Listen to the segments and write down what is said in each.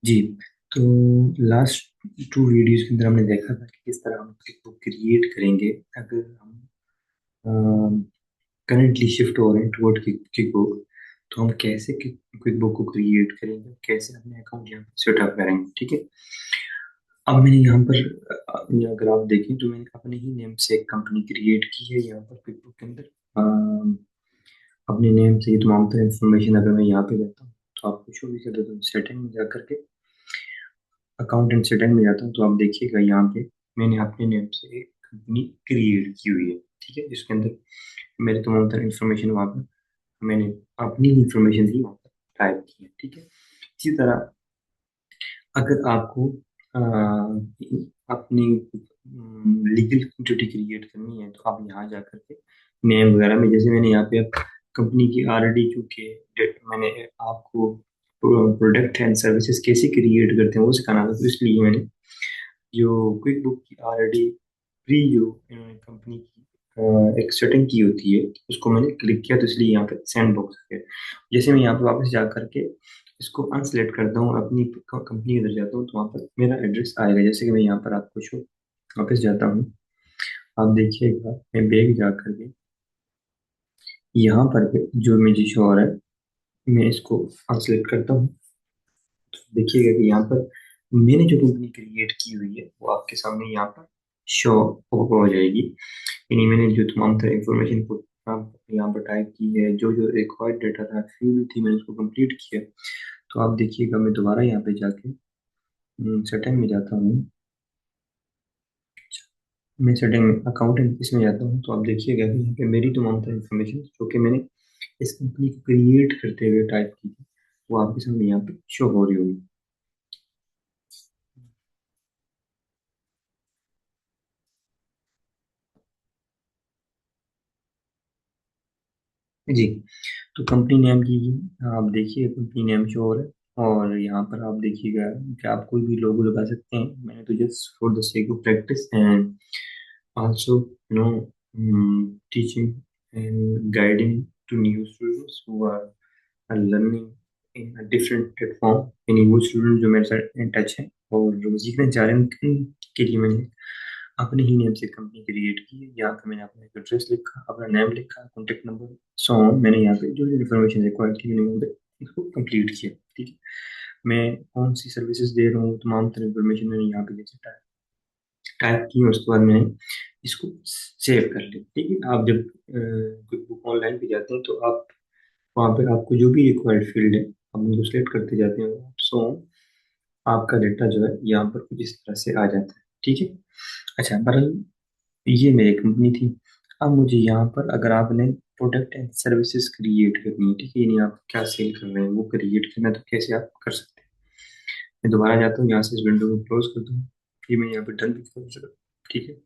जी। तो last two videos के अंदर हमने देखा था कि किस तरह हम क्विक बुक क्रिएट करेंगे अगर हम करंटली शिफ्ट हो रहे हैं टुवर्ड क्विक बुक। तो हम कैसे क्विक बुक को क्रिएट करेंगे, कैसे अपने अकाउंट यहाँ पर सेटअप करेंगे, ठीक है। अब मैंने यहाँ पर अगर आप देखें तो मैंने अपने ही नेम से एक कंपनी क्रिएट की है यहाँ पर क्विक बुक के अंदर। अपने नेम से ये तमाम तरह इन्फॉर्मेशन अगर मैं यहाँ पे देता हूँ तो आपको शो भी कर देता हूँ सेटिंग में जा करके। अकाउंट एंड सेटिंग में जाता हूँ तो आप देखिएगा यहाँ पे मैंने अपने नेम से एक कंपनी क्रिएट की हुई है, ठीक है, जिसके अंदर मेरे तमाम तरह इन्फॉर्मेशन वहाँ पर मैंने अपनी इंफॉर्मेशन ही वहाँ पर टाइप की है, ठीक है। इसी तरह अगर आपको अपनी लीगल एंटिटी क्रिएट करनी है तो आप यहाँ जा करके नेम वगैरह में, जैसे मैंने यहाँ पे कंपनी की ऑलरेडी, क्योंकि मैंने आपको प्रोडक्ट एंड सर्विसेज कैसे क्रिएट करते हैं वो सिखाना था, तो इसलिए मैंने जो क्विक बुक की ऑलरेडी प्री जो इन्होंने कंपनी की एक सेटिंग की होती है उसको मैंने क्लिक किया, तो इसलिए यहाँ पे सैंड बॉक्स है। जैसे मैं यहाँ पे वापस जा करके इसको अनसेलेक्ट करता हूँ, अपनी कंपनी के अंदर जाता हूँ, तो वहाँ पर मेरा एड्रेस आएगा। जैसे कि मैं यहाँ पर आपको शो वापस जाता हूँ, आप देखिएगा मैं बैग जा करके यहाँ पर जो मुझे शो हो रहा है मैं इसको अनसेलेक्ट करता हूँ, तो देखिएगा कि यहाँ पर मैंने जो कंपनी क्रिएट की हुई है वो आपके सामने यहाँ पर शो हो जाएगी। यानी मैंने जो तमाम तरह इंफॉर्मेशन को यहाँ पर टाइप की है, जो जो रिक्वायर्ड डाटा था, फील्ड थी, मैंने उसको कंप्लीट किया। तो आप देखिएगा मैं दोबारा यहाँ पे जाके सेटिंग में जाता हूँ। मैं सेटिंग अकाउंट इसमें जाता हूँ तो आप देखिएगा कि यहाँ पे मेरी तमाम तरह इंफॉर्मेशन जो कि मैंने इस कंपनी को क्रिएट करते हुए टाइप की थी वो आपके सामने यहाँ पे शो हो रही होगी। जी। तो कंपनी नेम की आप देखिए कंपनी नेम शो हो रहा है, और यहाँ पर आप देखिएगा कि आप कोई भी लोगो लगा सकते हैं। मैंने तो just for the sake of practice and also teaching and guiding to new students who are learning in a different platform, यानी वो स्टूडेंट जो मेरे साथ इन टच है और जो सीखना चाह रहे हैं उनके लिए मैंने अपने ही नेम से कंपनी क्रिएट की है। यहाँ पे मैंने अपना एड्रेस लिखा, अपना नेम लिखा, कॉन्टेक्ट नंबर, सो ऑन। मैंने यहाँ पे जो जो इन्फॉर्मेशन रिक्वायर्ड थी मैंने यहाँ पे इसको कंप्लीट किया, ठीक है। मैं कौन सी सर्विसेज दे रहा हूँ तमाम तरह इन्फॉर्मेशन मैंने यहाँ पे जैसे टाइप टाइप की, उसके बाद मैंने इसको सेव कर लिया, ठीक है। आप जब कोई बुक ऑनलाइन पे जाते हैं तो आप वहाँ पे आपको जो भी रिक्वायर्ड फील्ड है आप उनको सिलेक्ट करते जाते हैं, सो आपका डेटा जो है यहाँ पर कुछ इस तरह से आ जाता है, ठीक है। अच्छा, बहरहाल ये मेरी कंपनी थी। अब मुझे यहाँ पर अगर आपने प्रोडक्ट एंड सर्विसेज क्रिएट करनी है, ठीक है, यानी आप क्या सेल कर रहे हैं वो क्रिएट करना है, तो कैसे आप कर सकते हैं। मैं दोबारा जाता हूँ यहाँ से, इस विंडो को क्लोज करता हूँ, फिर मैं यहाँ पर डन भी कर सकता हूँ, ठीक है।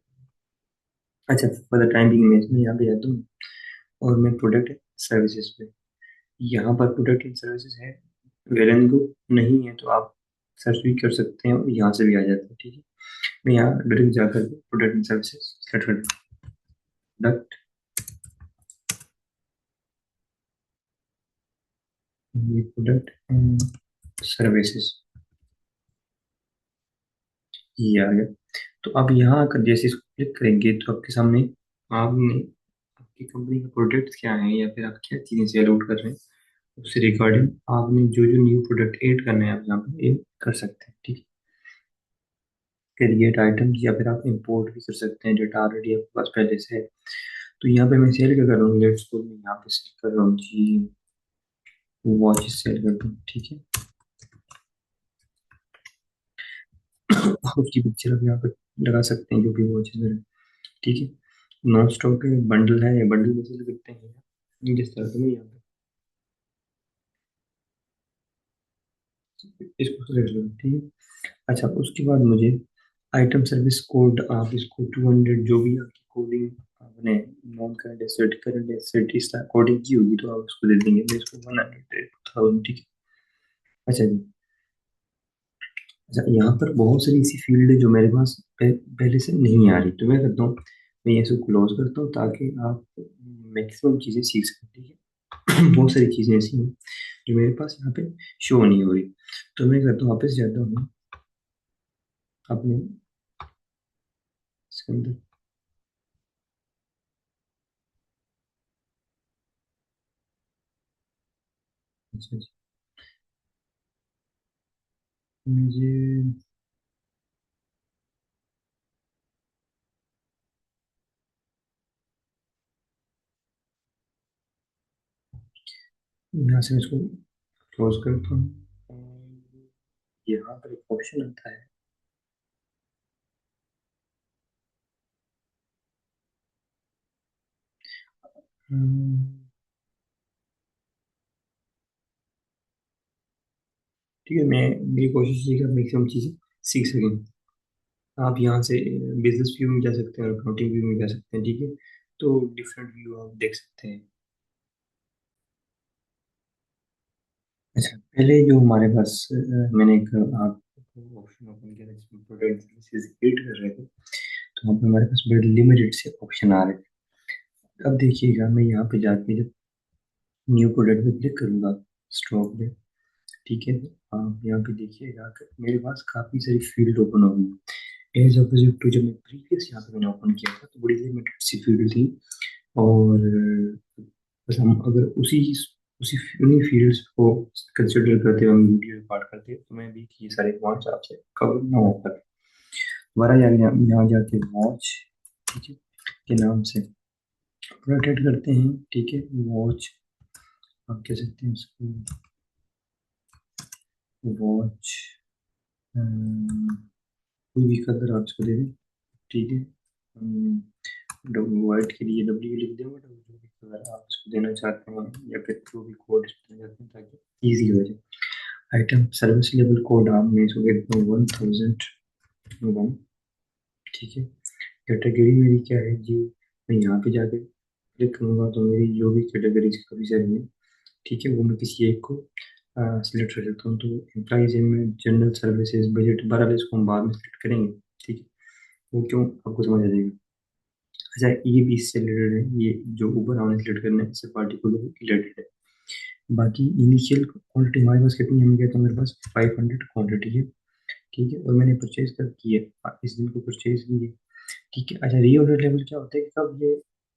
अच्छा, फॉर द टाइम बिंग मैं इसमें यहाँ पे जाता हूँ और मैं प्रोडक्ट एंड सर्विसेज पे, यहाँ पर प्रोडक्ट एंड सर्विसेज है, वेलन को नहीं है तो आप सर्च भी कर सकते हैं और यहाँ से भी आ जाता है, ठीक है। मैं यहाँ डायरेक्ट जाकर प्रोडक्ट एंड सर्विसेज सेलेक्ट करता हूँ, प्रोडक्ट, ये प्रोडक्ट एंड सर्विसेज, ये आ गया। तो अब यहाँ आकर जैसे इसको क्लिक करेंगे तो आपके सामने आपने आपकी कंपनी का प्रोडक्ट क्या है या फिर आप क्या चीज़ें सेल आउट कर रहे हैं उससे रिगार्डिंग आपने जो जो न्यू प्रोडक्ट ऐड करना है आप यहाँ पर ऐड कर सकते हैं, ठीक है। क्रिएट आइटम्स या फिर आप इंपोर्ट भी कर सकते हैं डेटा ऑलरेडी आपके पास पहले से है। तो यहाँ पे मैं सेल क्या कर रहा हूँ, लेट्स सपोज मैं यहाँ पे सेल कर रहा हूँ जी, वॉचेस सेल करता हूँ, ठीक है। उसकी पिक्चर आप यहाँ पर लगा सकते हैं जो भी वॉचेस है, ठीक है। नॉन स्टॉक बंडल है, बंडल में सेल करते हैं जिस तरह से मैं यहाँ पे इसको सेलेक्ट करूँ, ठीक है। अच्छा, उसके बाद मुझे आइटम सर्विस कोड, आप इसको 200 जो भी आपकी कोडिंग आपने non current asset current asset इस तरह कोडिंग की होगी तो आप उसको दे देंगे, मैं इसको 100,000, ठीक है। अच्छा जी। अच्छा, यहाँ पर बहुत सारी ऐसी फील्ड है जो मेरे पास पहले से नहीं आ रही, तो मैं करता हूँ मैं ये सब क्लोज करता हूँ ताकि आप मैक्सिमम चीज़ें सीख सकें, ठीक है। बहुत सारी चीज़ें ऐसी हैं जो मेरे पास यहाँ पे शो नहीं हो रही। तो मैं करता हूँ, वापस जाता हूँ अपने इसके अंदर। अच्छा अच्छा, मुझे यहाँ से इसको क्लोज करता हूँ। और यहाँ पर एक ऑप्शन आता है। हम्म, ठीक है, मैं मेरी कोशिश ये कि आप मैक्सिमम चीज़ें सीख सकें। आप यहाँ से बिजनेस व्यू में जा सकते हैं और अकाउंटिंग व्यू में जा सकते हैं, ठीक है। तो डिफरेंट व्यू आप देख सकते हैं। अच्छा, पहले जो हमारे पास मैंने एक आप ऑप्शन ओपन किया था जिसमें प्रोडक्ट सर्विसेज एड कर रहे थे। तो यहाँ पे हमारे पास बड़े लिमिटेड से ऑप्शन आ रहे थे। अब देखिएगा, मैं यहाँ पे जाके जब न्यू प्रोडक्ट पे क्लिक करूंगा स्टॉक पे, ठीक है, तो आप यहाँ पे देखिएगा कि मेरे पास काफ़ी सारी फील्ड ओपन होगी। एज अपोजिट टू जब मैं प्रीवियस यहाँ पे मैंने ओपन किया था तो बड़ी लिमिटेड सी फील्ड थी। और बस हम अगर उसी उन्हीं फील्ड्स को कंसिडर करते हुए हम वीडियो रिकॉर्ड करते तो मैं भी ये सारे पॉइंट्स आपसे कवर ना हो पाते। दोबारा यहाँ जाके वॉच, ठीक है, के नाम से प्रोटेक्ट करते हैं, ठीक है। वॉच, आप कह सकते हैं इसको वॉच, कोई भी कलर आप इसको दे दें, ठीक है। वाइट के लिए डब्ल्यू लिख दें, बट जो भी कलर आप इसको देना चाहते हैं या फिर जो भी कोड इसको देना चाहते हैं ताकि ईजी हो जाए। आइटम सर्विस लेवल कोड आप मैं इसको कहता हूँ 1001, ठीक है। कैटेगरी मेरी क्या है जी, मैं यहाँ पे जाके क्लिक करूँगा तो मेरी जो भी कैटेगरीज काफ़ी सारी हैं, ठीक है, वो मैं किसी एक को सिलेक्ट कर सकता हूँ। तो एम्प्लॉइज में जनरल सर्विसेज बजट, बहरहाल इसको हम बाद में सिलेक्ट करेंगे, ठीक है। वो क्यों, आपको समझ आ जाएगा। अच्छा, ये भी इससे रिलेटेड है, ये जो ऊपर हमने सिलेक्ट करना है इससे पार्टिकुलर रिलेटेड है। बाकी इनिशियल क्वांटिटी हमारे पास कितनी है, हमें कहता है मेरे पास 500 क्वांटिटी है, ठीक है। और मैंने परचेज कब की है, इस दिन को परचेज की है, ठीक है। अच्छा, रीऑर्डर लेवल क्या होता है कि कब ये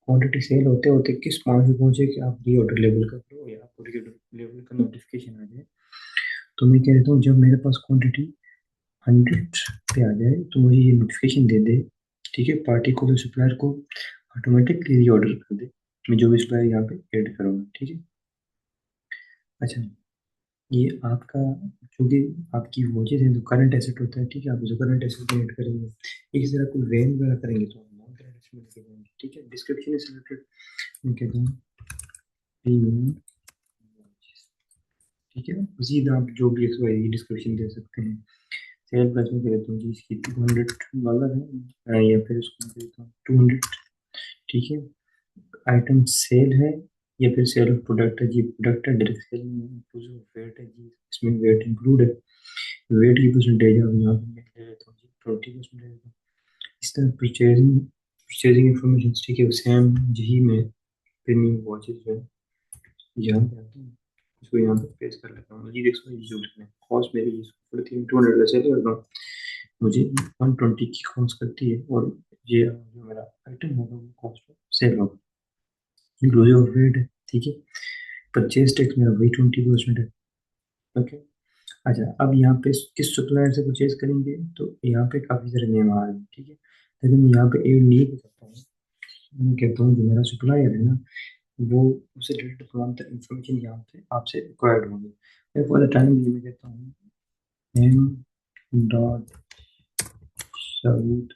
क्वांटिटी सेल होते होते किस पॉइंट पे पहुंचे कि आप रीऑर्डर लेवल कर लो या आपको रीऑर्डर लेवल का नोटिफिकेशन आ जाए। तो मैं कह देता हूँ जब मेरे पास क्वांटिटी 100 पे आ जाए तो मुझे ये नोटिफिकेशन दे दे, ठीक है, पार्टिकुलर सप्लायर को ऑटोमेटिकली रीऑर्डर कर दे। मैं जो भी सप्लायर यहाँ पे ऐड करूँगा, ठीक है। अच्छा, ये आपका चूंकि आपकी वॉचेज है तो करंट एसेट होता है, ठीक है। आप जो करंट एसेट में ऐड करेंगे, इसी तरह कोई वैन वगैरह करेंगे तो नॉन करंट एसेट में लेके जाएंगे, ठीक है। डिस्क्रिप्शन इज रिलेटेड, मैं कहता हूँ प्रीमियम, ठीक है। मजीद आप जो भी एक्सवाइज डिस्क्रिप्शन दे सकते हैं। सेल प्राइस में कहता हूँ जी इसकी $200 है, या फिर उसको मैं कहता हूँ 200, ठीक है। आइटम सेल है या फिर सेल ऑफ प्रोडक्ट है जी, प्रोडक्ट है डायरेक्ट सेल में इंक्लूसिव वेट है जी, इसमें वेट इंक्लूड है। वेट की परसेंटेज आप यहाँ पे मैं ले लेता हूँ जी 20%। इस तरह परचेजिंग परचेजिंग इंफॉर्मेशन, ठीक है, सेम यही मैं प्रीमियम वॉचेज जो है यहाँ पे आता हूँ, इसको यहाँ पे पेस्ट कर लेता हूँ। ये देखो ये जो लिखना है कॉस्ट मेरी इसको पड़ती है 200 का सेल करता हूँ, मुझे 120 की कॉस्ट करती है। और ये जो मेरा आइटम होगा वो कॉस्ट सेल होगा इंक्लूसिव ऑफ वेट है, ठीक है। परचेज टैक्स मेरा वही 20% है, ओके। अच्छा, अब यहाँ पे किस सप्लायर से परचेज करेंगे तो यहाँ पे काफ़ी सारे नेम आ रहे हैं, ठीक है। लेकिन मैं यहाँ पे ऐड नहीं कर सकता हूँ। मैं कहता हूँ जो मेरा सप्लायर है ना, वो उससे रिलेटेड तमाम तर इन्फॉर्मेशन यहाँ पे आपसे रिक्वायर्ड होगी। मैं फॉर द टाइम मैं कहता हूँ M. साउथ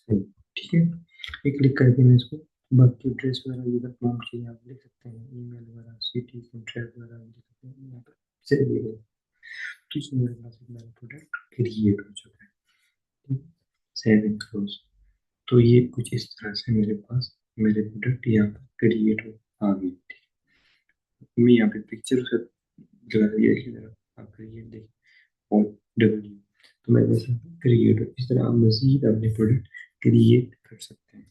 से, ठीक है। ये क्लिक करके मैं इसको बाकी एड्रेस वगैरह ये तमाम चीज़ें आप लिख सकते हैं, ईमेल वगैरह, सिटी, कॉन्ट्रैक्ट वगैरह लिख सकते हैं यहाँ पर से अवेलेबल। तो इसमें मेरे पास एक मेरा प्रोडक्ट क्रिएट हो चुका है, सेव एंड क्लोज। तो ये कुछ इस तरह से मेरे पास मेरे प्रोडक्ट यहाँ पर क्रिएट हो आ गई थी। मैं यहाँ पे पिक्चर से लगा दिया कि जरा आप क्रिएट देखिए और डब्ल्यू, तो मेरे पास क्रिएट, इस तरह आप मजीद अपने प्रोडक्ट क्रिएट कर सकते हैं।